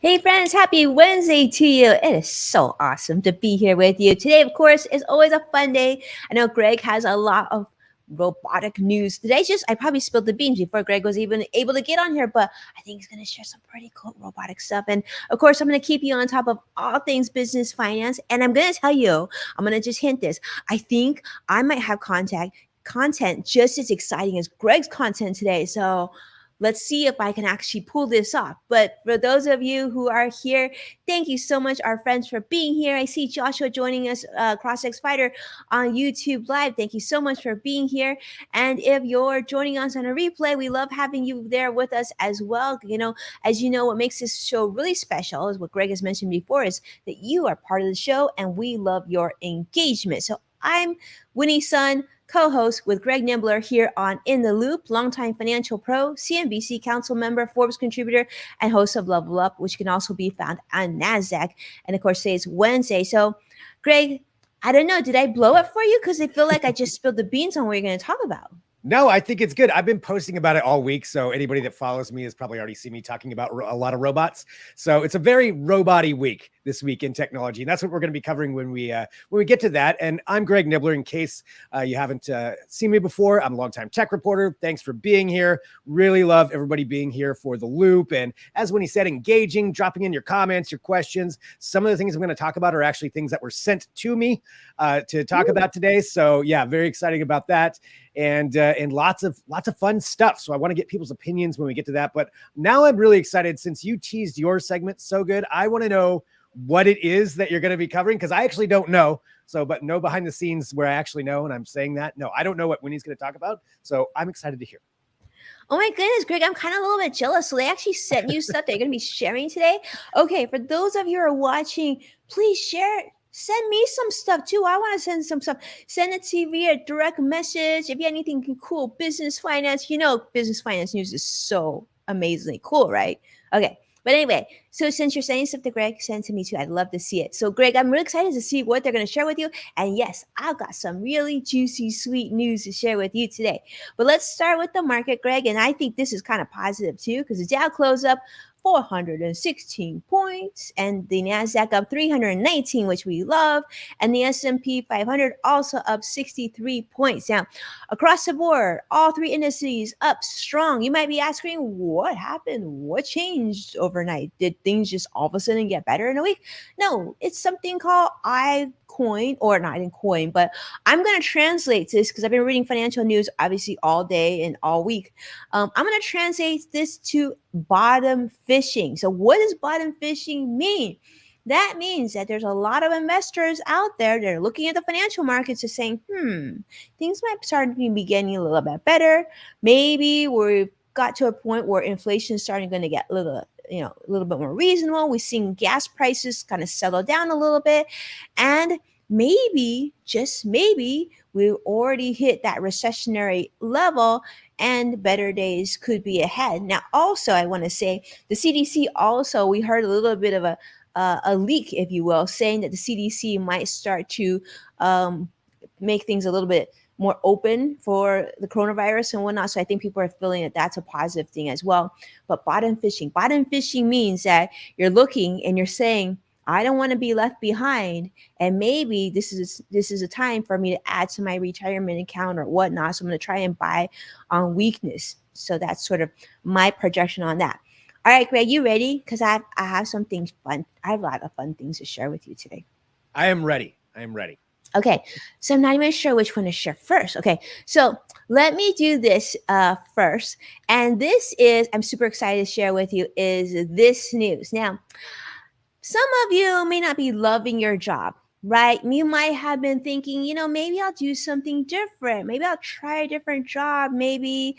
Hey friends, happy Wednesday to you. It is so awesome to be here with you. Today, of course, is always a fun day. I know Greg has a lot of robotic news. I probably spilled the beans before Greg was even able to get on here, but I think he's going to share some pretty cool robotic stuff. And of course, I'm going to keep you on top of all things business finance. And I'm going to tell you, I'm going to just hint this. I think I might have content just as exciting as Greg's content today. So let's see if I can actually pull this off. But for those of you who are here, thank you so much, our friends, for being here. I see Joshua joining us, CrossX Fighter, on YouTube Live. Thank you so much for being here. And if you're joining us on a replay, we love having you there with us as well. As you know, what makes this show really special is what Greg has mentioned before, is that you are part of the show and we love your engagement. So I'm Winnie Sun, co-host with Greg Nibbler here on In the Loop, longtime financial pro, CNBC council member, Forbes contributor, and host of Level Up, which can also be found on NASDAQ. And of course, today is Wednesday. So, Greg, I don't know, did I blow it for you? Because I feel like I just spilled the beans on what you're going to talk about. No, I think it's good. I've been posting about it all week. So anybody that follows me has probably already seen me talking about a lot of robots. So it's a very robot-y week this week in technology. And that's what we're going to be covering when we get to that. And I'm Greg Nibbler. In case you haven't seen me before, I'm a longtime tech reporter. Thanks for being here. Really love everybody being here for the loop. And as Winnie said, engaging, dropping in your comments, your questions. Some of the things I'm going to talk about are actually things that were sent to me to talk about today. So yeah, very exciting about that. And lots of fun stuff. So I want to get people's opinions when we get to that. But now I'm really excited since you teased your segment so good. I want to know what it is that you're going to be covering, because I actually don't know. So, but no behind the scenes where I actually know, and I'm saying that. No, I don't know what Winnie's going to talk about. So I'm excited to hear. Oh my goodness, Greg, I'm kind of a little bit jealous. So they actually sent you stuff that you're going to be sharing today. Okay, for those of you who are watching, please share. Send me some stuff too. I want to send some stuff. Send it to me via direct message. If you have anything cool, business finance, business finance news is so amazingly cool, right? Okay. But anyway, so since you're sending stuff to Greg, send it to me too. I'd love to see it. So Greg, I'm really excited to see what they're going to share with you. And yes, I've got some really juicy, sweet news to share with you today. But let's start with the market, Greg. And I think this is kind of positive too, because the Dow closed up 416 points, and the NASDAQ up 319, which we love, and the S&P 500 also up 63 points. Now, across the board, all three indices up strong. You might be asking, what happened? What changed overnight? Did things just all of a sudden get better in a week? No, it's something called coin, or not in coin, but I'm going to translate this because I've been reading financial news obviously all day and all week. I'm going to translate this to bottom fishing. So what does bottom fishing mean? That means that there's a lot of investors out there that are looking at the financial markets and saying, things might start to be getting a little bit better. Maybe we've got to a point where inflation is starting to get a little bit more reasonable. We've seen gas prices kind of settle down a little bit. And maybe, just maybe, we've already hit that recessionary level and better days could be ahead. Now, also, I want to say the CDC also, we heard a little bit of a leak, if you will, saying that the CDC might start to make things a little bit more open for the coronavirus and whatnot. So I think people are feeling that that's a positive thing as well. But bottom fishing means that you're looking and you're saying, I don't want to be left behind. And maybe this is a time for me to add to my retirement account or whatnot. So I'm going to try and buy on weakness. So that's sort of my projection on that. All right, Greg, you ready? Because I have some things fun. I have a lot of fun things to share with you today. I am ready. Okay, so I'm not even sure which one to share first. Okay, so let me do this first. And this is, I'm super excited to share with you, is this news. Now, some of you may not be loving your job, right? You might have been thinking, maybe I'll do something different. Maybe I'll try a different job. Maybe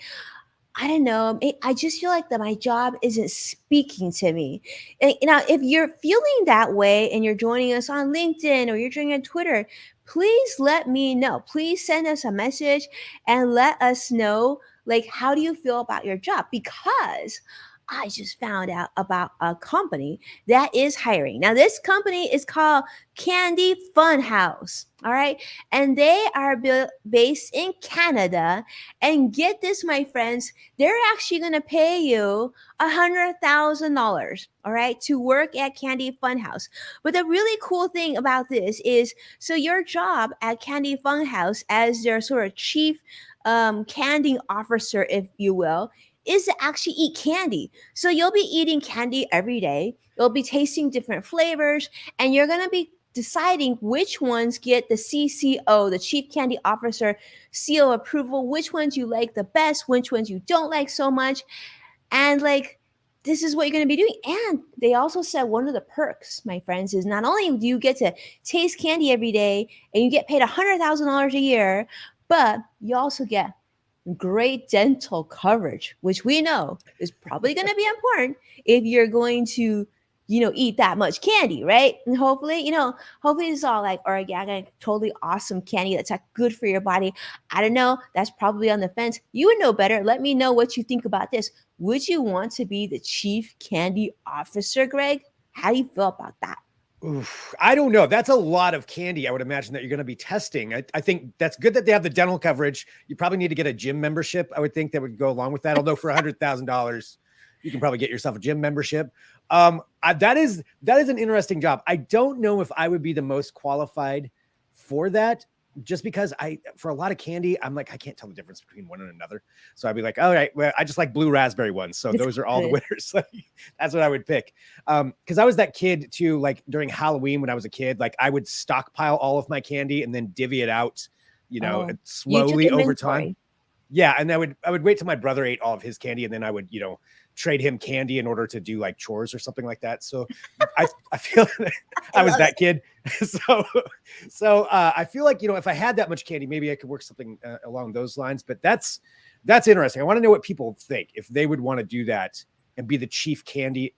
I don't know. I just feel like that my job isn't speaking to me. And, you know, if you're feeling that way and you're joining us on LinkedIn or you're joining on Twitter, please let me know. Please send us a message and let us know, like, how do you feel about your job? Because I just found out about a company that is hiring. Now, this company is called Candy Funhouse. All right. And they are based in Canada. And get this, my friends, they're actually going to pay you $100,000, all right, to work at Candy Funhouse. But the really cool thing about this is, so your job at Candy Funhouse as their sort of chief candy officer, if you will, is to actually eat candy. So you'll be eating candy every day. You'll be tasting different flavors, and you're going to be deciding which ones get the CCO, the Chief Candy Officer seal approval, which ones you like the best, which ones you don't like so much. And like, this is what you're going to be doing. And they also said one of the perks, my friends, is not only do you get to taste candy every day and you get paid $100,000 a year, but you also get great dental coverage, which we know is probably going to be important if you're going to, you know, eat that much candy, right? And hopefully, you know, hopefully it's all like organic, totally awesome candy that's like good for your body. I don't know. That's probably on the fence. You would know better. Let me know what you think about this. Would you want to be the chief candy officer, Greg? How do you feel about that? Oof, I don't know. That's a lot of candy. I would imagine that you're going to be testing. I think that's good that they have the dental coverage. You probably need to get a gym membership. I would think that would go along with that. Although for $100,000, you can probably get yourself a gym membership. That is an interesting job. I don't know if I would be the most qualified for that, just because for a lot of candy, I'm like, I can't tell the difference between one and another. So I'd be like, all right, well, I just like blue raspberry ones. So those are all the winners. Like, that's what I would pick. Cause I was that kid too, like during Halloween when I was a kid, like I would stockpile all of my candy and then divvy it out, you know, slowly over time. Yeah. And I would wait till my brother ate all of his candy, and then I would, you know, trade him candy in order to do like chores or something like that. So I feel I was that kid. So I feel like, you know, if I had that much candy, maybe I could work something along those lines. But that's interesting. I want to know what people think, if they would want to do that and be the chief candy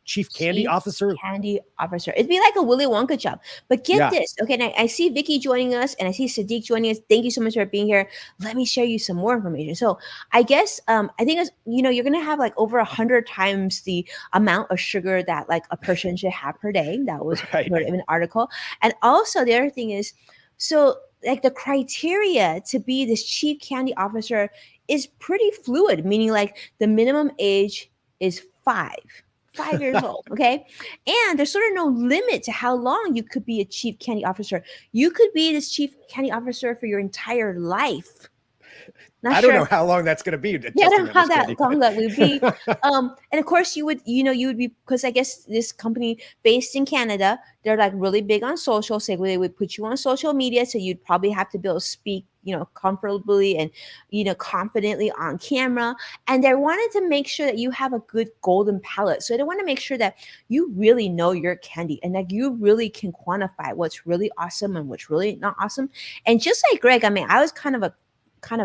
officer. Candy officer. It'd be like a Willy Wonka job. But get this. Okay, and I see Vicky joining us, and I see Sadiq joining us. Thank you so much for being here. Let me share you some more information. So I guess I think it's, you know, you're gonna have like over 100 times the amount of sugar that like a person should have per day. That was Right. sort of an article. And also the other thing is, so like the criteria to be this chief candy officer is pretty fluid, meaning like the minimum age is 5 years old. Okay. And there's sort of no limit to how long you could be a chief candy officer. You could be this chief candy officer for your entire life. I don't know how long that's going to be. Yeah, I don't know how long that would be. And of course you would be, because I guess this company based in Canada, they're like really big on social. So they would put you on social media. So you'd probably have to be able to speak, you know, comfortably and, you know, confidently on camera. And they wanted to make sure that you have a good golden palate. So they want to make sure that you really know your candy and that you really can quantify what's really awesome and what's really not awesome. And just like Greg, I mean, I was kind of a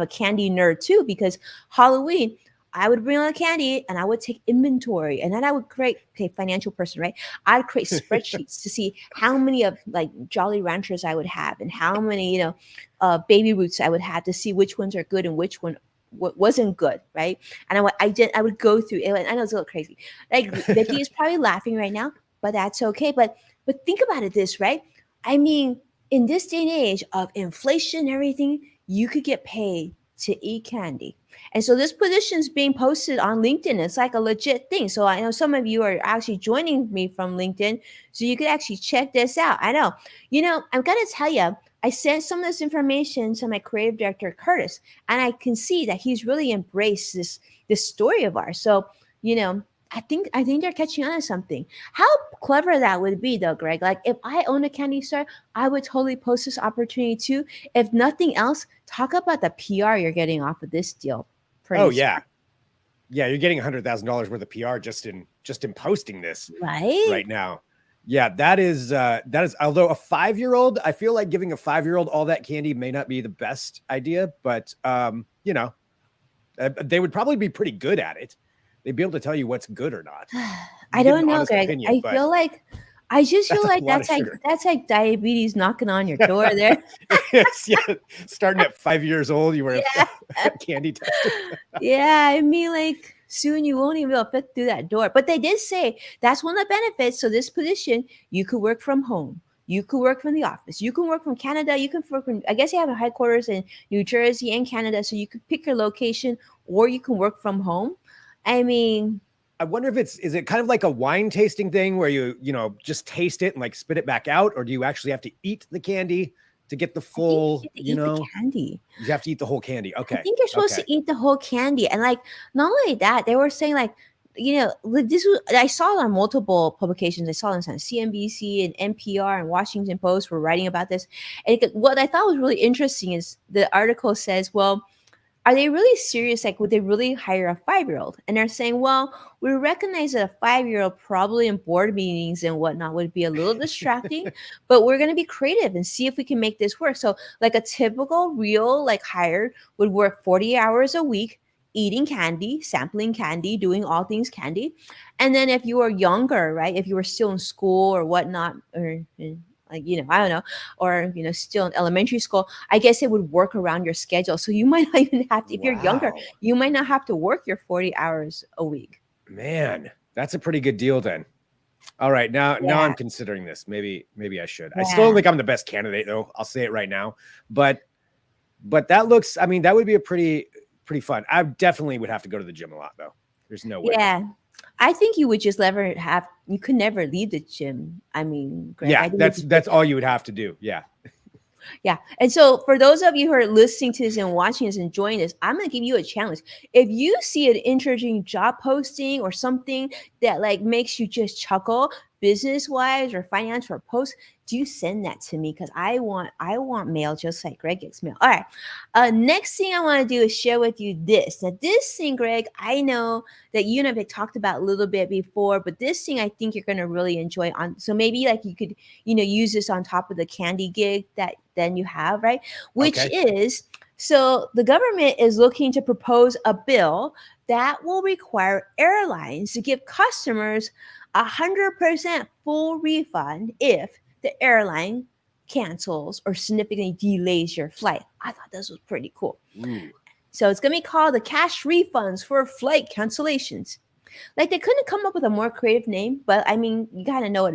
candy nerd too, because Halloween, I would bring out candy and I would take inventory, and then I would create, financial person, right? I'd create spreadsheets to see how many of like Jolly Ranchers I would have and how many, you know, baby roots I would have, to see which ones are good and which one wasn't good, right? And I would go through it. I know it's a little crazy. Like Vicky is probably laughing right now, but that's okay. But think about it this, right? I mean, in this day and age of inflation and everything, you could get paid to eat candy. And so this position is being posted on LinkedIn. It's like a legit thing. So I know some of you are actually joining me from LinkedIn, so you could actually check this out. I know, you know, I'm going to tell you, I sent some of this information to my creative director, Curtis, and I can see that he's really embraced this story of ours. So, you know, I think they're catching on to something. How clever that would be, though, Greg. Like if I own a candy store, I would totally post this opportunity too. If nothing else, talk about the PR you're getting off of this deal. Pretty smart. Yeah, you're getting $100,000 worth of PR just in posting this right now. Yeah, that is although a 5-year-old, I feel like giving a 5-year-old all that candy may not be the best idea, but you know, They would probably be pretty good at it. They'd be able to tell you what's good or not. I don't know, Greg. Opinion, I just feel like that's that's like diabetes knocking on your door there. Yes, yeah. Starting at 5 years old, you were a candy tester. Yeah, I mean, like soon you won't even be able to fit through that door. But they did say that's one of the benefits. So this position, you could work from home. You could work from the office. You can work from Canada. You can work from, I guess you have a headquarters in New Jersey and Canada. So you could pick your location or you can work from home. I mean, I wonder if is it kind of like a wine tasting thing where you just taste it and like spit it back out, or do you actually have to eat the candy to get the full, the candy? You have to eat the whole candy. Okay. I think you're supposed to eat the whole candy. And like, not only that, they were saying like, this was, I saw it on multiple publications. I saw it on CNBC and NPR and Washington Post were writing about this. And what I thought was really interesting is the article says, well, are they really serious? Like, would they really hire a 5-year-old? And they're saying, well, we recognize that a 5-year-old probably in board meetings and whatnot would be a little distracting, but we're going to be creative and see if we can make this work. So like a typical real like hire would work 40 hours a week, eating candy, sampling candy, doing all things candy. And then if you were younger, right, if you were still in school or whatnot, or like, I don't know, or, still in elementary school, I guess it would work around your schedule. So you might not even have to, if you're younger, you might not have to work your 40 hours a week. Man, that's a pretty good deal then. All right. Now I'm considering this. Maybe I should. I still don't think I'm the best candidate though. I'll say it right now, but that looks, I mean, that would be a pretty fun. I definitely would have to go to the gym a lot though. There's no way. Yeah. I think you would just you could never leave the gym. I mean, Greg, yeah, that's all you would have to do. Yeah. Yeah. And so for those of you who are listening to this and watching this, enjoying this, I'm going to give you a challenge. If you see an interesting job posting or something that like makes you just chuckle business wise or finance or post, do you send that to me? Because I want mail just like Greg gets mail. All right. Next thing I want to do is share with you this. Now this thing, Greg, I know that you and I have talked about a little bit before, but this thing I think you're going to really enjoy on. So maybe like you could, use this on top of the candy gig that then you have, right? Which is, so the government is looking to propose a bill that will require airlines to give customers 100% full refund if the airline cancels or significantly delays your flight. I thought this was pretty cool. Ooh. So it's going to be called the cash refunds for flight cancellations. Like they couldn't come up with a more creative name, but I mean, you got to know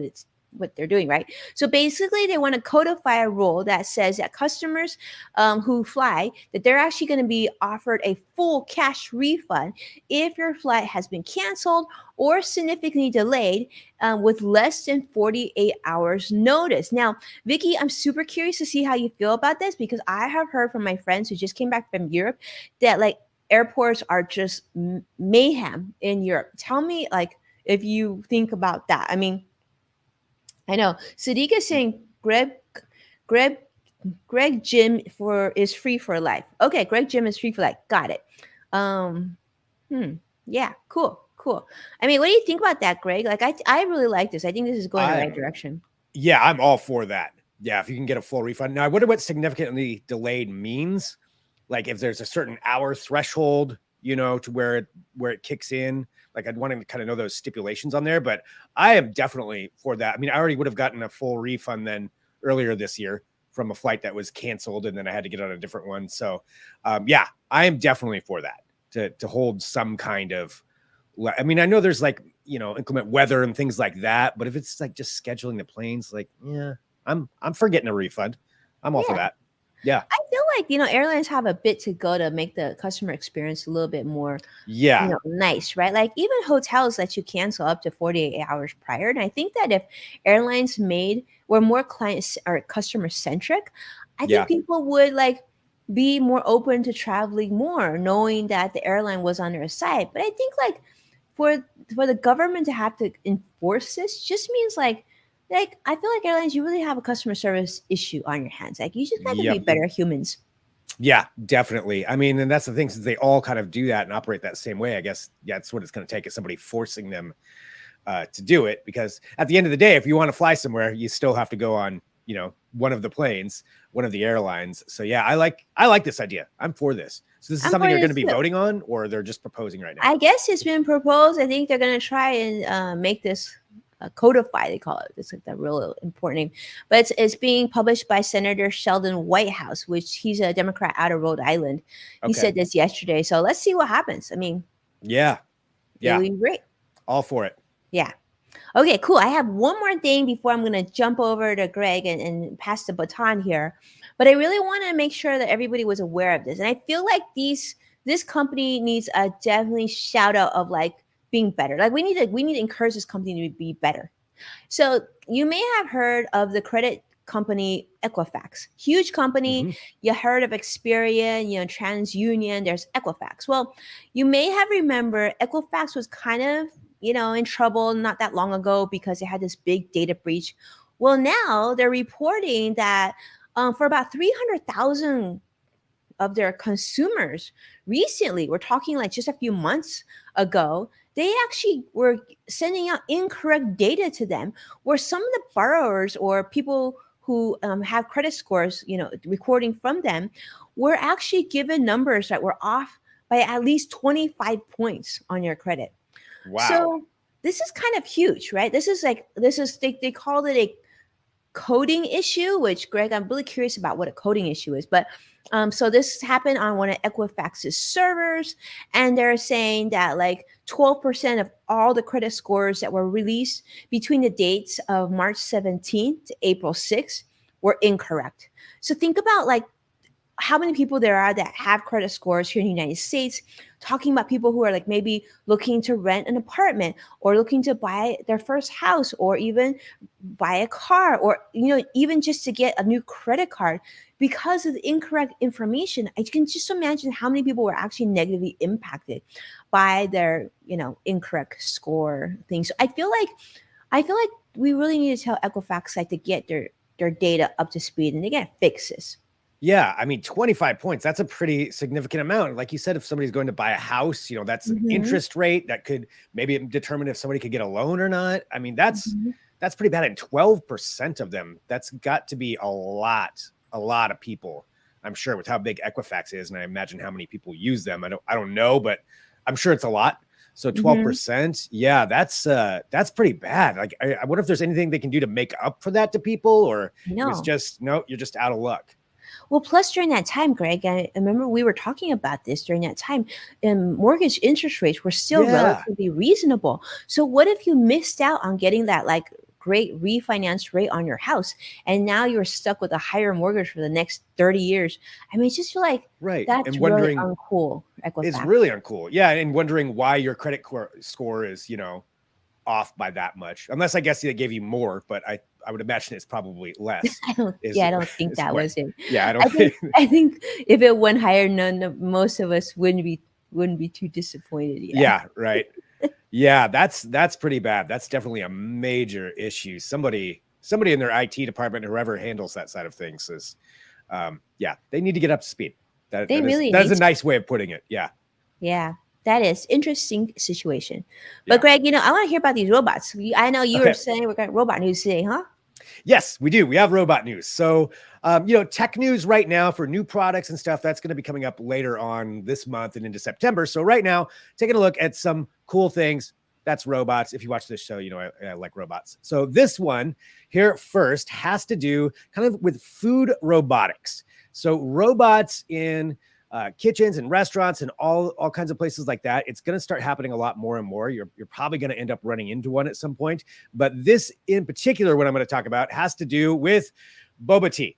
what they're doing, right? So basically they want to codify a rule that says that customers who fly, that they're actually going to be offered a full cash refund if your flight has been canceled or significantly delayed with less than 48 hours notice. Now, Vicky, I'm super curious to see how you feel about this because I have heard from my friends who just came back from Europe that like airports are just mayhem in Europe. Tell me like if you think about that. I mean, I know. Sadiq is saying Greg Gym is free for life. Okay, Greg Gym is free for life. Got it. Yeah, cool. I mean, what do you think about that, Greg? Like I really like this. I think this is going in the right direction. Yeah, I'm all for that. Yeah, if you can get a full refund. Now I wonder what significantly delayed means. Like if there's a certain hour threshold, to where it kicks in. Like I'd want to kind of know those stipulations on there, but I am definitely for that. I mean, I already would have gotten a full refund then earlier this year from a flight that was canceled and then I had to get on a different one. So yeah, I am definitely for that to hold some kind of, I mean, I know there's like, inclement weather and things like that, but if it's like just scheduling the planes, like, yeah, I'm for getting a refund. I'm all for that. Yeah. I feel like, airlines have a bit to go to make the customer experience a little bit more nice, right? Like even hotels let you cancel up to 48 hours prior. And I think that if airlines were more clients or customer centric, I think people would like be more open to traveling more, knowing that the airline was on their side. But I think like for the government to have to enforce this just means like I feel like airlines, you really have a customer service issue on your hands. Like you just got to be better humans. Yeah, definitely. I mean, and that's the thing, since they all kind of do that and operate that same way, I guess, that's what it's going to take is somebody forcing them to do it. Because at the end of the day, if you want to fly somewhere, you still have to go on, one of the planes, one of the airlines. So yeah, I like this idea. I'm for this. So this is I'm something for they're going this to be too. voting on, or they're just proposing right now? I guess it's been proposed. I think they're going to try and make this codify. They call it. It's like the real important name. But it's being published by Senator Sheldon Whitehouse, which he's a Democrat out of Rhode Island. He Okay. said this yesterday. So let's see what happens. I mean, Yeah. it would be great. All for it. Yeah. Okay, cool. I have one more thing before I'm going to jump over to Greg and pass the baton here. But I really want to make sure that everybody was aware of this. And I feel like this company needs a definitely shout out of like being better. Like we need to encourage this company to be better. So you may have heard of the credit company Equifax, huge company. Mm-hmm. You heard of Experian, TransUnion. There's Equifax. Well, you may have remembered Equifax was kind of in trouble not that long ago because they had this big data breach. Well, now they're reporting that for about 300,000 of their consumers recently, we're talking like just a few months ago, they actually were sending out incorrect data to them where some of the borrowers or people who have credit scores, recording from them, were actually given numbers that were off by at least 25 points on your credit. Wow. So this is kind of huge, right? They called it a coding issue, which Greg, I'm really curious about what a coding issue is. But so this happened on one of Equifax's servers, and they're saying that like 12% of all the credit scores that were released between the dates of March 17th to April 6th were incorrect. So think about like how many people there are that have credit scores here in the United States, talking about people who are like maybe looking to rent an apartment or looking to buy their first house or even buy a car or, even just to get a new credit card because of the incorrect information. I can just imagine how many people were actually negatively impacted by their, incorrect score things. So I feel like we really need to tell Equifax like to get their data up to speed and they gotta fix this. Yeah, I mean, 25 points, that's a pretty significant amount. Like you said, if somebody's going to buy a house, that's an interest rate that could maybe determine if somebody could get a loan or not. I mean, that's pretty bad. And 12% of them, that's got to be a lot of people, I'm sure, with how big Equifax is. And I imagine how many people use them. I don't know, but I'm sure it's a lot. So 12%, yeah, that's pretty bad. Like, I wonder if there's anything they can do to make up for that to people, or it's just, no, you're just out of luck. Well, plus during that time, Greg, I remember we were talking about this during that time, and mortgage interest rates were still relatively reasonable. So what if you missed out on getting that like great refinance rate on your house, and now you're stuck with a higher mortgage for the next 30 years? I mean, I just feel like that's and really uncool. Equifax. It's really uncool. Yeah, and wondering why your credit score is, off by that much. Unless I guess they gave you more, but I would imagine it's probably less. I don't think that was it. Yeah, I think if it went higher, most of us wouldn't be too disappointed. Yeah, right. Yeah, that's pretty bad. That's definitely a major issue. Somebody in their IT department, whoever handles that side of things, is they need to get up to speed. That is a nice way of putting it. Yeah. Yeah. That is interesting situation. But Greg, I want to hear about these robots. I know you were saying we're got robot news today, huh? Yes, we do. We have robot news. So, tech news right now for new products and stuff, that's going to be coming up later on this month and into September. So right now, taking a look at some cool things. That's robots. If you watch this show, I like robots. So this one here first has to do kind of with food robotics. So robots in kitchens and restaurants and all kinds of places like that. It's going to start happening a lot more and more. You're probably going to end up running into one at some point. But this in particular, what I'm going to talk about, has to do with boba tea.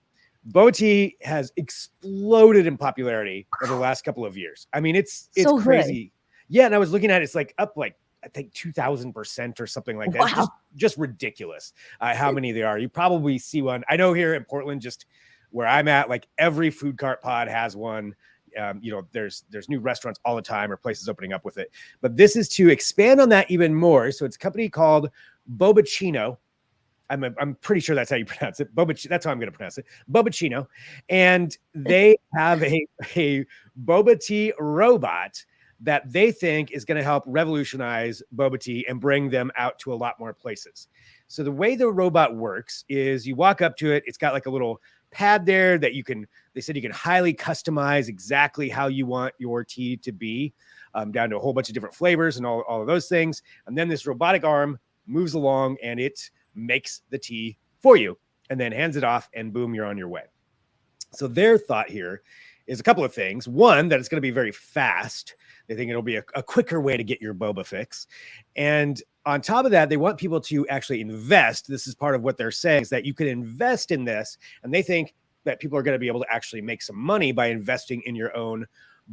Boba tea has exploded in popularity over the last couple of years. I mean, it's so crazy. Good. Yeah, and I was looking at it, it's like up like I think 2,000% or something like that. Wow. Just ridiculous how many there are. You probably see one. I know here in Portland, just where I'm at, like every food cart pod has one. There's new restaurants all the time or places opening up with it. But this is to expand on that even more. So it's a company called Boba. I'm pretty sure that's how you pronounce it. That's how I'm going to pronounce it. Boba. And they have a Boba Tea Robot that they think is going to help revolutionize boba tea and bring them out to a lot more places. So the way the robot works is you walk up to it. It's got like a little pad there that they said you can highly customize exactly how you want your tea to be, down to a whole bunch of different flavors and all of those things. And then this robotic arm moves along and it makes the tea for you and then hands it off, and boom, you're on your way. So their thought here is a couple of things. One, that it's going to be very fast. They think it'll be a quicker way to get your boba fix. And on top of that, they want people to actually invest. This is part of what they're saying, is that you can invest in this. And they think that people are going to be able to actually make some money by investing in your own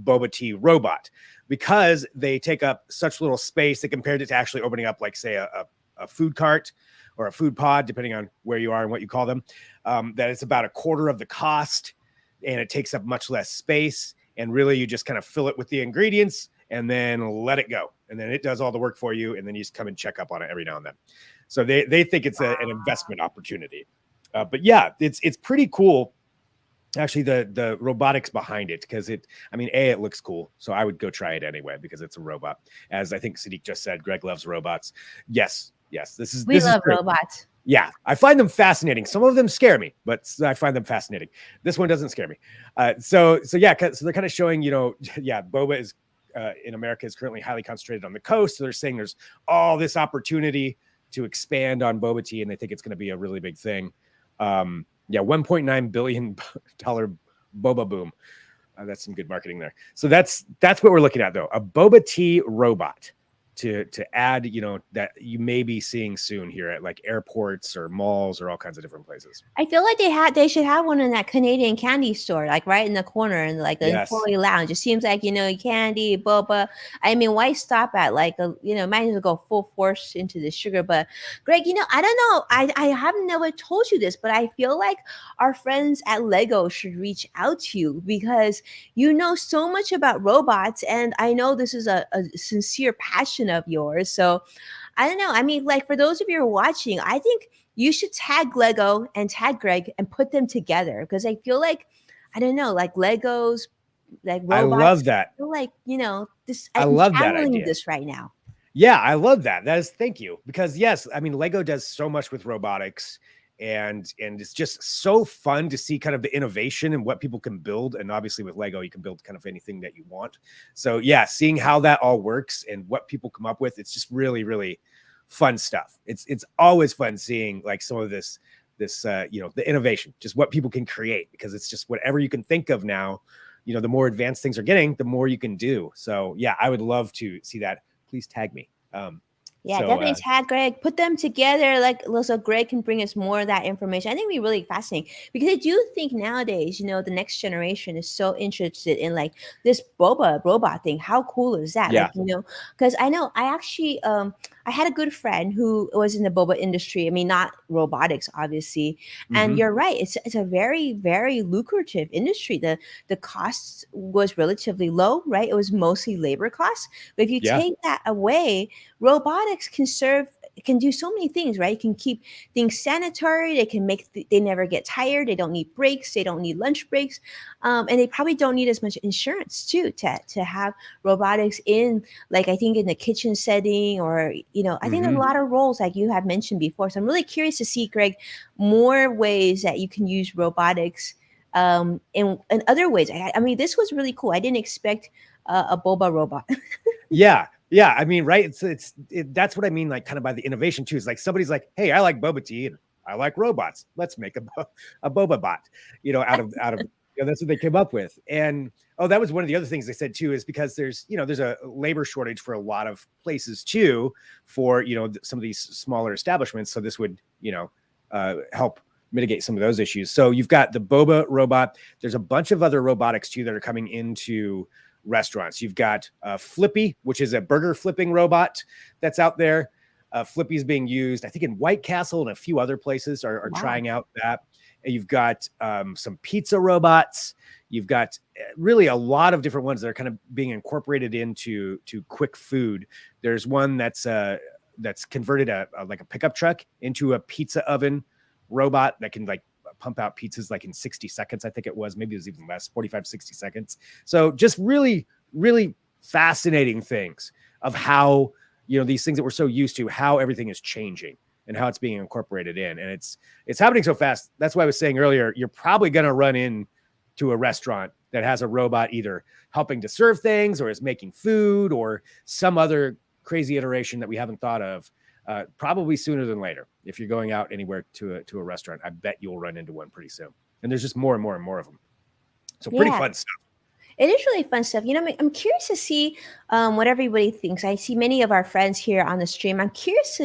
Boba Tea Robot, because they take up such little space that compared it to actually opening up, like, say, a food cart or a food pod, depending on where you are and what you call them, that it's about a quarter of the cost, and it takes up much less space. And really, you just kind of fill it with the ingredients and then let it go. And then it does all the work for you. And then you just come and check up on it every now and then. So they think it's an investment opportunity. But yeah, it's pretty cool. Actually, the robotics behind it, because it looks cool. So I would go try it anyway, because it's a robot. As I think Sadiq just said, Greg loves robots. Yes. We love robots. Yeah, I find them fascinating. Some of them scare me, but I find them fascinating. This one doesn't scare me. So they're kind of showing, boba is in America is currently highly concentrated on the coast. So they're saying there's all this opportunity to expand on boba tea, and they think it's going to be a really big thing. $1.9 billion boba boom. That's some good marketing there. So that's what we're looking at, though. A boba tea robot to add, that you may be seeing soon here at like airports or malls or all kinds of different places. I feel like they should have one in that Canadian candy store, like right in the corner in like the employee lounge. It seems like, candy, boba. I mean, why stop at like might as well go full force into the sugar. But Greg, I don't know. I haven't never told you this, but I feel like our friends at Lego should reach out to you, because you know so much about robots, and I know this is a sincere passion of yours. So I don't know. I mean, like, for those of you who are watching, I think you should tag Lego and tag Greg and put them together, because I feel like, I don't know, like Legos, like robots. I love that. I feel like, this. I love that idea. This right now. Yeah, I love that. Thank you. Because yes, I mean, Lego does so much with robotics, and it's just so fun to see kind of the innovation and what people can build. And obviously with Lego, you can build kind of anything that you want. So yeah, seeing how that all works and what people come up with, it's just really, really fun stuff. It's always fun seeing like some of this, the innovation, just what people can create, because it's just whatever you can think of now, the more advanced things are getting, the more you can do. So yeah, I would love to see that. Please tag me. Definitely tag Greg, put them together, so Greg can bring us more of that information. I think it'd be really fascinating, because I do think nowadays, the next generation is so interested in like this boba robot thing. How cool is that? Yeah. Because I know I actually, I had a good friend who was in the boba industry. I mean, not robotics, obviously. And you're right. It's a very, very lucrative industry. The cost was relatively low, right? It was mostly labor costs. But if you take that away, robotics can do so many things, right? It can keep things sanitary. They can they never get tired. They don't need breaks. They don't need lunch breaks. And they probably don't need as much insurance too, to have robotics in, like, I think in the kitchen setting, or, I think there's a lot of roles like you have mentioned before. So I'm really curious to see, Greg, more ways that you can use robotics in other ways. I mean, this was really cool. I didn't expect a boba robot. Yeah, I mean, right. That's what I mean, like, kind of by the innovation too. Is like somebody's like, hey, I like boba tea and I like robots. Let's make a boba bot, out of that's what they came up with. And that was one of the other things they said too, is because there's a labor shortage for a lot of places too, for some of these smaller establishments. So this would help mitigate some of those issues. So you've got the boba robot. There's a bunch of other robotics too that are coming into restaurants. You've got Flippy, which is a burger flipping robot that's out there. Flippy is being used, I think, in White Castle and a few other places are trying out that. And you've got some pizza robots. You've got really a lot of different ones that are kind of being incorporated into quick food. There's one that's converted like a pickup truck into a pizza oven robot that can like pump out pizzas like in 60 seconds. I think it was, maybe it was even less, 45, 60 seconds. So just really, really fascinating things of how, these things that we're so used to, how everything is changing. and how it's being incorporated in. And it's happening so fast. That's why I was saying earlier, you're probably going to run in to a restaurant that has a robot either helping to serve things or is making food or some other crazy iteration that we haven't thought of, probably sooner than later. If you're going out anywhere to a restaurant, I bet you'll run into one pretty soon. And there's just more and more and more of them. So pretty fun stuff. It is really fun stuff. I'm curious to see what everybody thinks. I see many of our friends here on the stream. I'm curious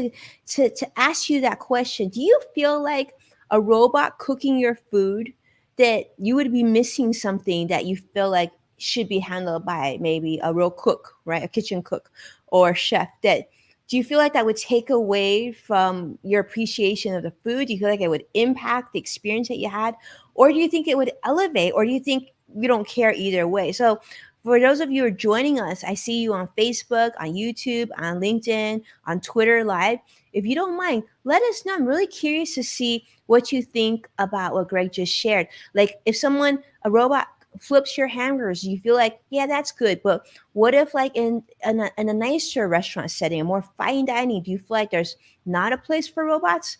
to ask you that question. Do you feel like a robot cooking your food, that you would be missing something that you feel like should be handled by maybe a real cook, right? A kitchen cook or chef? Do you feel like that would take away from your appreciation of the food? Do you feel like it would impact the experience that you had? Or do you think it would elevate? Or do you think you don't care either way? So for those of you who are joining us, I see you on Facebook, on YouTube, on LinkedIn, on Twitter Live. If you don't mind, let us know. I'm really curious to see what you think about what Greg just shared. Like if a robot flips your hamburgers, you feel like, yeah, that's good. But what if like in a nicer restaurant setting, a more fine dining, do you feel like there's not a place for robots?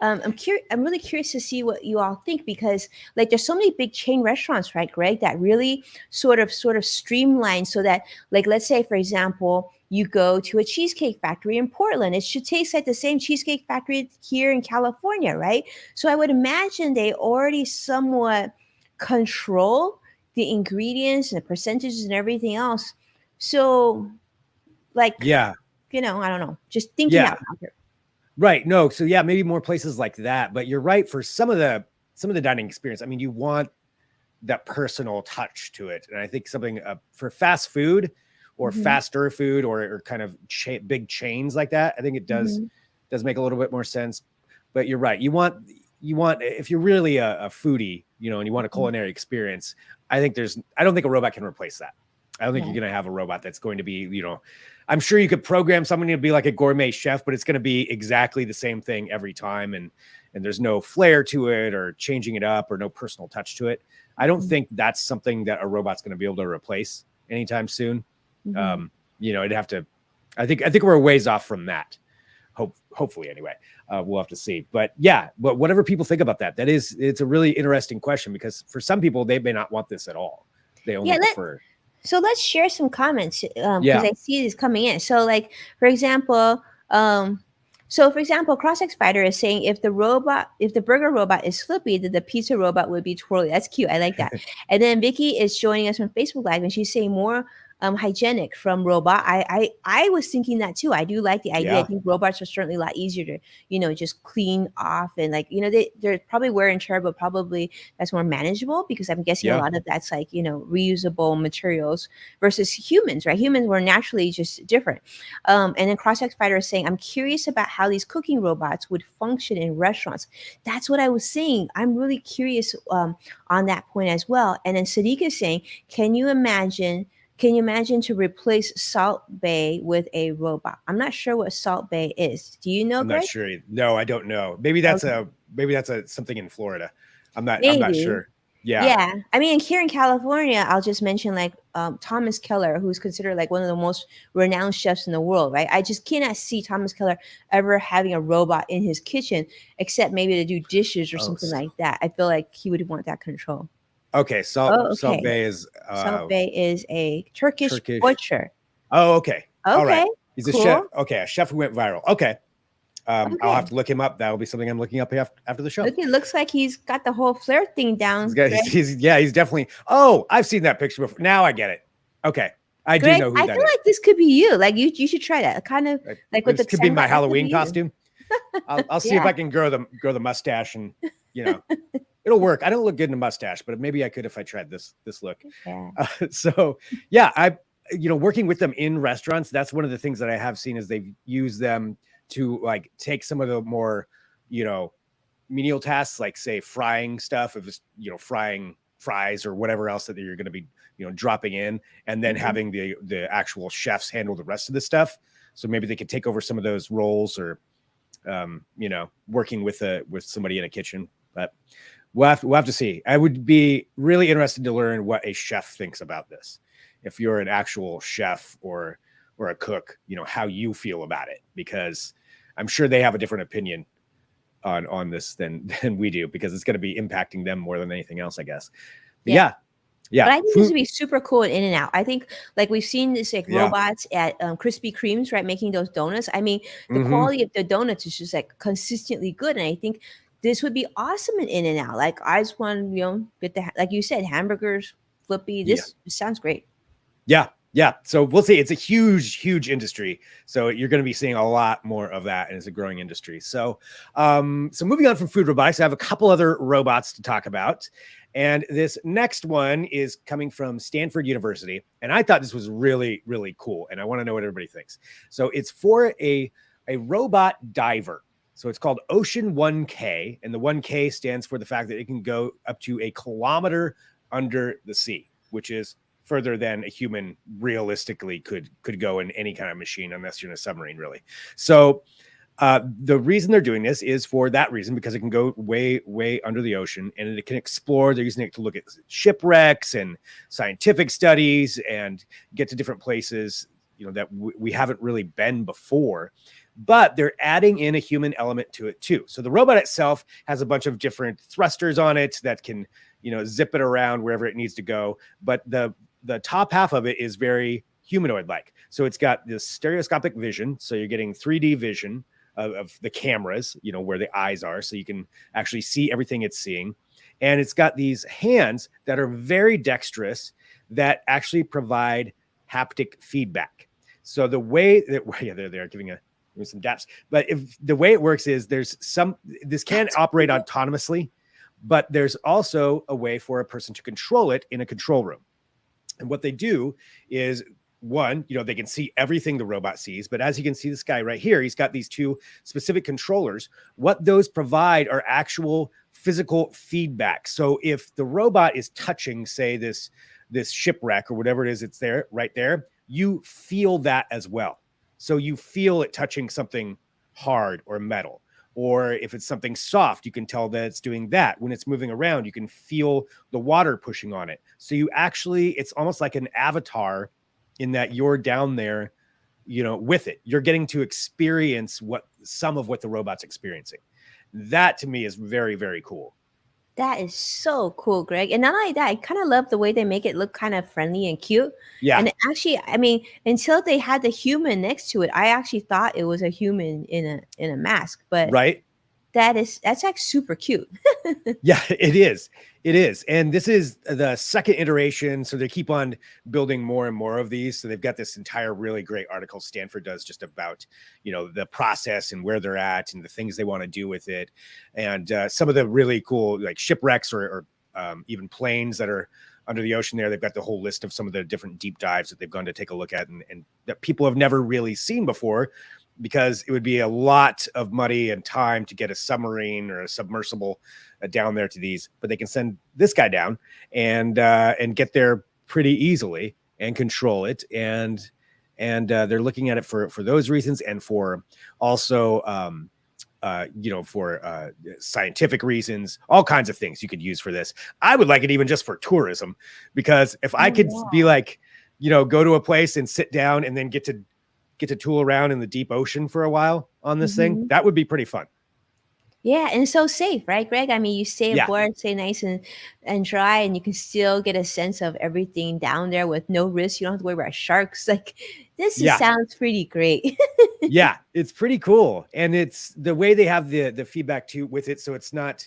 I'm really curious to see what you all think, because like there's so many big chain restaurants, right, Greg, that really sort of streamline so that, like, let's say, for example, you go to a cheesecake factory in Portland. It should taste like the same cheesecake factory here in California, right? So I would imagine they already somewhat control the ingredients and the percentages and everything else. So, like, I don't know, just thinking out loud here. Right. No. So yeah, maybe more places like that. But you're right, for some of the dining experience, I mean, you want that personal touch to it. And I think something for fast food or faster food or kind of big chains like that, I think it does make a little bit more sense. But you're right. You want if you're really a foodie, and you want a culinary experience, I don't think a robot can replace that. I don't think you're going to have a robot that's going to be, I'm sure you could program somebody to be like a gourmet chef, but it's going to be exactly the same thing every time. And there's no flair to it or changing it up or no personal touch to it. I don't think that's something that a robot's going to be able to replace anytime soon. It'd have to, I think we're a ways off from that. Hopefully anyway, we'll have to see, but whatever people think about that, it's a really interesting question, because for some people, they may not want this at all. They only prefer. So let's share some comments because I see these coming in. So like, for example, CrossX Fighter is saying if the burger robot is flippy, then the pizza robot would be twirly. That's cute. I like that. And then Vicky is joining us from Facebook Live, and she's saying more hygienic from robot. I was thinking that too. I do like the idea. I think robots are certainly a lot easier to, just clean off, and like, they're probably wear and tear, but probably that's more manageable, because I'm guessing a lot of that's like, reusable materials versus humans, right? Humans were naturally just different. And then CrossX Fighter is saying, I'm curious about how these cooking robots would function in restaurants. That's what I was saying. I'm really curious on that point as well. And then Sadiq is saying, can you imagine to replace Salt Bay with a robot? I'm not sure what Salt Bay is. Do you know, I'm Greg? not sure. No, I don't know. Maybe that's something in Florida. I'm not sure. Yeah. I mean, here in California, I'll just mention like Thomas Keller, who's considered like one of the most renowned chefs in the world, right? I just cannot see Thomas Keller ever having a robot in his kitchen, except maybe to do dishes or something like that. I feel like he would want that control. Okay, Salt Bay is a Turkish butcher. Oh, okay. All right. He's cool. a chef. Okay, a chef who went viral. Okay. I'll have to look him up. That'll be something I'm looking up after the show. It looks like he's got the whole flair thing down. He's definitely. Oh, I've seen that picture before. Now I get it. Okay, I do know who that is. I feel like this could be you. Like you should try that. Kind of like with this could be my Halloween costume. I'll see if I can grow the mustache, and it'll work. I don't look good in a mustache, but maybe I could if I tried this look. Yeah. Working with them in restaurants, that's one of the things that I have seen is they've used them to like take some of the more, menial tasks, like say frying stuff, if it's, frying fries or whatever else that you're going to be, dropping in, and then having the actual chefs handle the rest of the stuff. So maybe they could take over some of those roles, or, working with somebody in a kitchen. But we'll have to see. I would be really interested to learn what a chef thinks about this. If you're an actual chef or a cook, how you feel about it, because I'm sure they have a different opinion on this than we do, because it's going to be impacting them more than anything else, I guess. But Yeah. yeah. But I think this would be super cool in In-N-Out. I think like we've seen this like Yeah. robots at Krispy Kremes, right, making those donuts. I mean, the Mhm. quality of the donuts is just like consistently good, and I think this would be awesome in In-N-Out. Like I just want, get the, like you said, hamburgers, flippy. Yeah. This sounds great. Yeah. So we'll see. It's a huge industry. So you're going to be seeing a lot more of that, and it's a growing industry. So, so moving on from food robotics, I have a couple other robots to talk about. And this next one is coming from Stanford University. And I thought this was really, really cool. And I want to know what everybody thinks. So it's for a robot diver. So it's called Ocean 1K. And the 1K stands for the fact that it can go up to a kilometer under the sea, which is further than a human realistically could go in any kind of machine, unless you're in a submarine, really. So the reason they're doing this is for that reason, because it can go way under the ocean, and it can explore. They're using it to look at shipwrecks and scientific studies and get to different places, that we haven't really been before. But they're adding in a human element to it too. So the robot itself has a bunch of different thrusters on it that can, zip it around wherever it needs to go. But the top half of it is very humanoid-like. So it's got this stereoscopic vision. So you're getting 3D vision of the cameras, where the eyes are, so you can actually see everything it's seeing. And it's got these hands that are very dexterous that actually provide haptic feedback. So the way that, they're giving some daps, but if the way it works is this can operate autonomously, but there's also a way for a person to control it in a control room. And what they do is, one, they can see everything the robot sees, but as you can see this guy right here, he's got these two specific controllers. What those provide are actual physical feedback. So if the robot is touching, say, this shipwreck or whatever it is, it's there, right there, you feel that as well. So you feel it touching something hard or metal. Or if it's something soft, you can tell that it's doing that. When it's moving around, you can feel the water pushing on it. So it's almost like an avatar, in that you're down there, with it. You're getting to experience some of what the robot's experiencing. That to me is very, very cool. That is so cool, Greg. And not only that, I kind of love the way they make it look kind of friendly and cute. Yeah. And actually, I mean, until they had the human next to it, I actually thought it was a human in a mask. But right. That's like super cute. Yeah, it is. And this is the second iteration. So they keep on building more and more of these. So they've got this entire really great article Stanford does just about, the process and where they're at and the things they want to do with it. And some of the really cool, like shipwrecks or even planes that are under the ocean there. They've got the whole list of some of the different deep dives that they've gone to take a look at and that people have never really seen before, because it would be a lot of money and time to get a submarine or a submersible down there to these, but they can send this guy down and get there pretty easily and control it. And they're looking at it for those reasons, and for also, for scientific reasons, all kinds of things you could use for this. I would like it even just for tourism, because if I could be like, go to a place and sit down and then get to tool around in the deep ocean for a while on this thing, that would be pretty fun. Yeah, and so safe, right, Greg? I mean, you stay aboard, stay nice and dry, and you can still get a sense of everything down there with no risk. You don't have to worry about sharks. Like, this sounds pretty great. Yeah, it's pretty cool. And it's the way they have the feedback too with it. So it's not,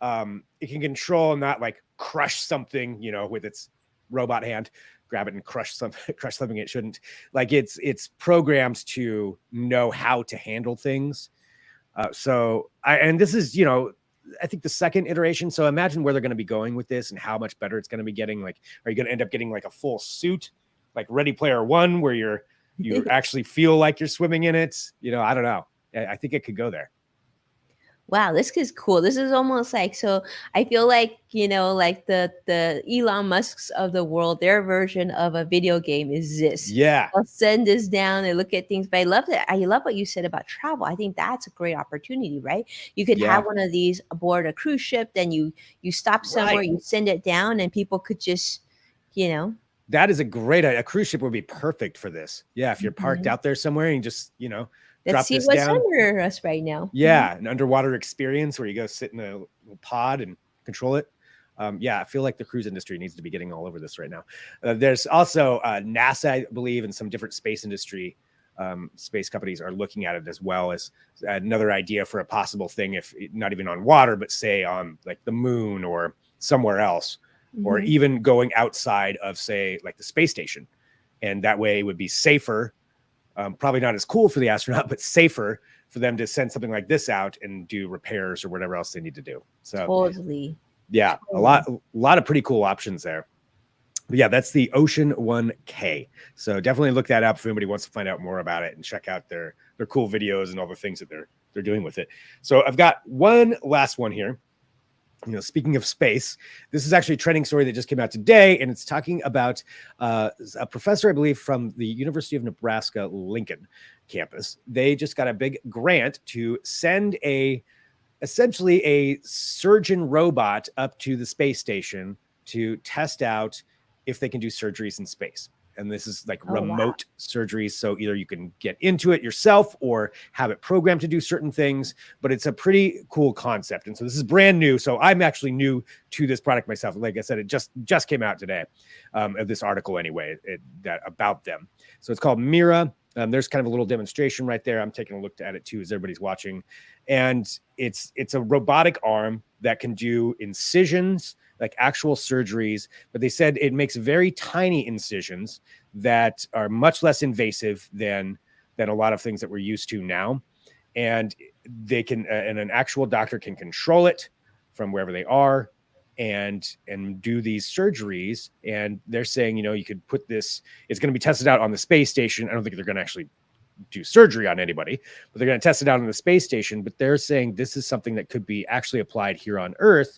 it can control and not like crush something, with its robot hand, grab it and crush something it shouldn't. Like it's programmed to know how to handle things. And this is, I think the second iteration. So imagine where they're going to be going with this and how much better it's going to be getting. Like, are you going to end up getting like a full suit, like Ready Player One, where you actually feel like you're swimming in it? I don't know. I think it could go there. Wow, this is cool. This is almost like, so I feel like, like the Elon Musks of the world, their version of a video game is this. Yeah. I'll send this down and look at things. But I love that. I love what you said about travel. I think that's a great opportunity, right? You could have one of these aboard a cruise ship, then you stop somewhere, you send it down, and people could just, That is a great idea. A cruise ship would be perfect for this. Yeah, if you're parked out there somewhere and you just, Let's drop see this what's down. under us right now. Yeah, an underwater experience where you go sit in a little pod and control it. Yeah, I feel like the cruise industry needs to be getting all over this right now. There's also NASA, I believe, and some different space industry space companies are looking at it as well as another idea for a possible thing, if not even on water, but say on like the moon or somewhere else, or Mhm. even going outside of, say, like the space station. And that way it would be safer, probably not as cool for the astronaut, but safer for them to send something like this out and do repairs or whatever else they need to do. So Totally. yeah, a lot of pretty cool options there. But yeah, that's the Ocean 1K. So definitely look that up if anybody wants to find out more about it and check out their cool videos and all the things that they're doing with it. So I've got one last one here. You know, speaking of space, this is actually a trending story that just came out today, and it's talking about a professor, I believe, from the University of Nebraska Lincoln campus. They just got a big grant to send essentially a surgeon robot up to the space station to test out if they can do surgeries in space. And this is like remote surgeries. So either you can get into it yourself or have it programmed to do certain things, but it's a pretty cool concept. And so this is brand new. So I'm actually new to this product myself. Like I said, it just came out today, of this article anyway, about them. So it's called Mira. There's kind of a little demonstration right there. I'm taking a look at it too as everybody's watching. And it's a robotic arm that can do incisions, like actual surgeries, but they said it makes very tiny incisions that are much less invasive than a lot of things that we're used to now. And they can, and an actual doctor can control it from wherever they are and do these surgeries. And they're saying, you know, you could put this, it's going to be tested out on the space station. I don't think they're going to actually do surgery on anybody, but they're going to test it out on the space station. But they're saying this is something that could be actually applied here on Earth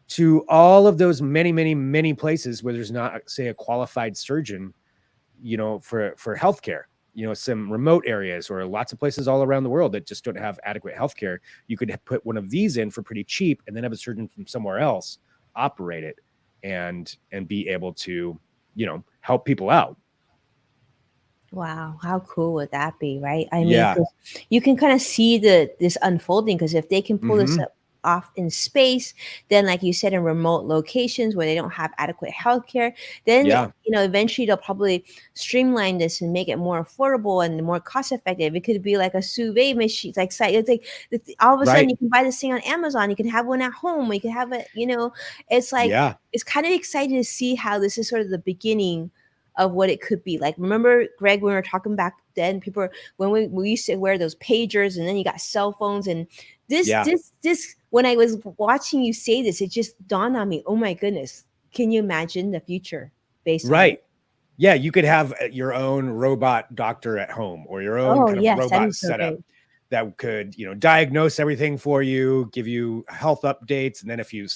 to all of those many, many, many places where there's not, say, a qualified surgeon, you know, for healthcare. You know, some remote areas or lots of places all around the world that just don't have adequate healthcare. You could put one of these in for pretty cheap and then have a surgeon from somewhere else operate it and be able to, you know, help people out. Wow, how cool would that be, right? I mean, Yeah. 'cause you can kind of see this unfolding, because if they can pull this Mhm. off in space, then like you said, in remote locations where they don't have adequate healthcare, then Yeah. you know, eventually they'll probably streamline this and make it more affordable and more cost effective. It could be like a sous vide machine, it's like all of a sudden Right. you can buy this thing on Amazon, you can have one at home, you can have it, you know, it's like Yeah. it's kind of exciting to see how this is sort of the beginning of what it could be. Like, remember, Greg, when we were talking back then, when we used to wear those pagers, and then you got cell phones, and Yeah. this when I was watching you say this, it just dawned on me, oh my goodness, can you imagine the future based on Right. it? Yeah. You could have your own robot doctor at home or your own Oh kind of yes, that'd be robot so setup great. that could, you know, diagnose everything for you, give you health updates. And then if you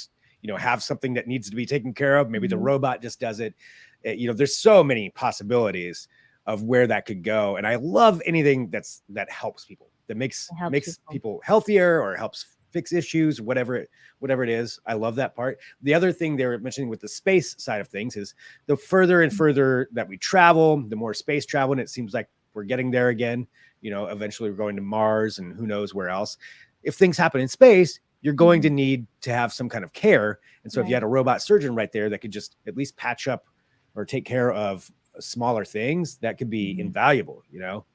know, have something that needs to be taken care of, maybe the Mhm. robot just does it. You know, there's so many possibilities of where that could go. And I love anything that helps people, that makes It helps people. people healthier or helps fix issues, whatever it is. I love that part. The other thing they were mentioning with the space side of things is the further and further that we travel, the more space travel, and it seems like we're getting there again. You know, eventually we're going to Mars and who knows where else. If things happen in space, you're going to need to have some kind of care. And so if you had a robot surgeon right there that could just at least patch up or take care of smaller things, that could be invaluable, you know,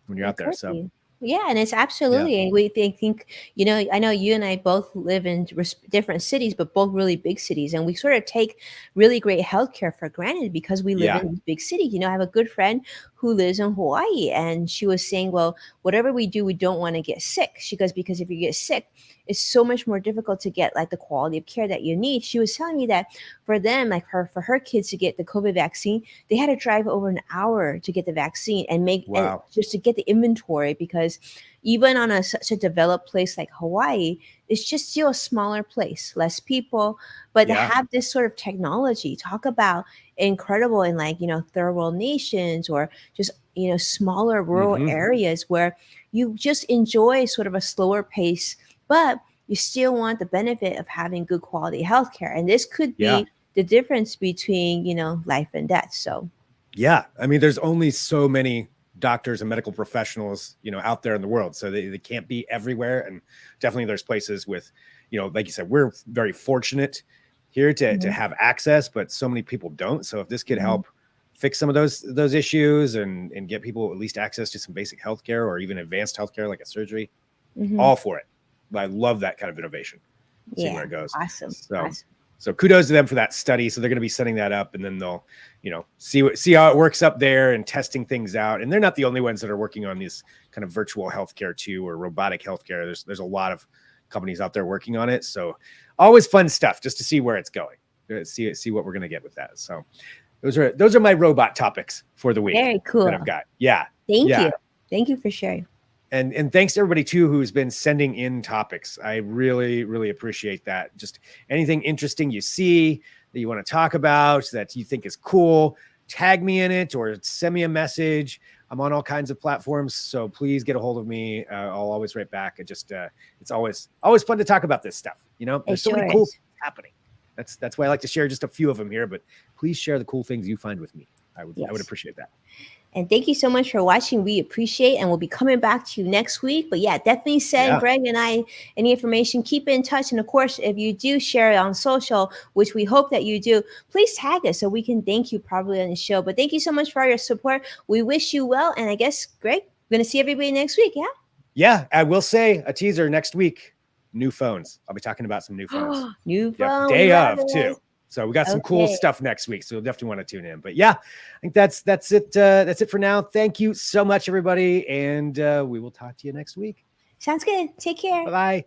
when you're It out there. could So be. Yeah, and it's yeah. absolutely. And we think, you know, I know you and I both live in different cities, but both really big cities. And we sort of take really great healthcare for granted because we live Yeah. in these big cities. You know, I have a good friend who lives in Hawaii, and she was saying, well, whatever we do, we don't want to get sick. She goes, because if you get sick, it's so much more difficult to get like the quality of care that you need. She was telling me that for them, like for her kids to get the COVID vaccine, they had to drive over an hour to get the vaccine and Wow. just to get the inventory, because even on such a developed place like Hawaii, it's just still a smaller place, less people, but to Yeah. have this sort of technology, talk about incredible in, like, you know, third world nations or just, you know, smaller rural Hmm. areas where you just enjoy sort of a slower pace, but you still want the benefit of having good quality healthcare. And this could Yeah. be the difference between, you know, life and death. So Yeah. I mean, there's only so many doctors and medical professionals, out there in the world. So they can't be everywhere. And definitely there's places with, like you said, we're very fortunate here to have access, but so many people don't. So if this could help fix some of those issues and get people at least access to some basic healthcare or even advanced healthcare like a surgery, all for it. I love that kind of innovation. See where it goes. Awesome. So kudos to them for that study. So they're going to be setting that up, and then they'll, see how it works up there and testing things out. And they're not the only ones that are working on these kind of virtual healthcare too, or robotic healthcare. There's a lot of companies out there working on it. So always fun stuff just to see where it's going. See what we're going to get with that. So those are my robot topics for the week. Very cool. That I've got. Yeah. Thank you. Thank you for sharing. And thanks to everybody too who's been sending in topics. I really, really appreciate that. Just anything interesting you see that you want to talk about that you think is cool, tag me in it or send me a message. I'm on all kinds of platforms, so please get a hold of me. I'll always write back. It's always fun to talk about this stuff. There's so many cool things happening. That's why I like to share just a few of them here. But please share the cool things you find with me. I would appreciate that. And thank you so much for watching. We appreciate, and we'll be coming back to you next week. But yeah, definitely send Greg and I any information. Keep in touch. And of course, if you do share it on social, which we hope that you do, please tag us so we can thank you probably on the show. But thank you so much for all your support. We wish you well. And I guess, Greg, we're going to see everybody next week. Yeah. Yeah. I will say a teaser next week, new phones. I'll be talking about some new phones. New phones. Day of too. So we got some cool stuff next week. So you'll definitely want to tune in. But yeah, I think that's it. That's it for now. Thank you so much, everybody. And we will talk to you next week. Sounds good. Take care. Bye-bye.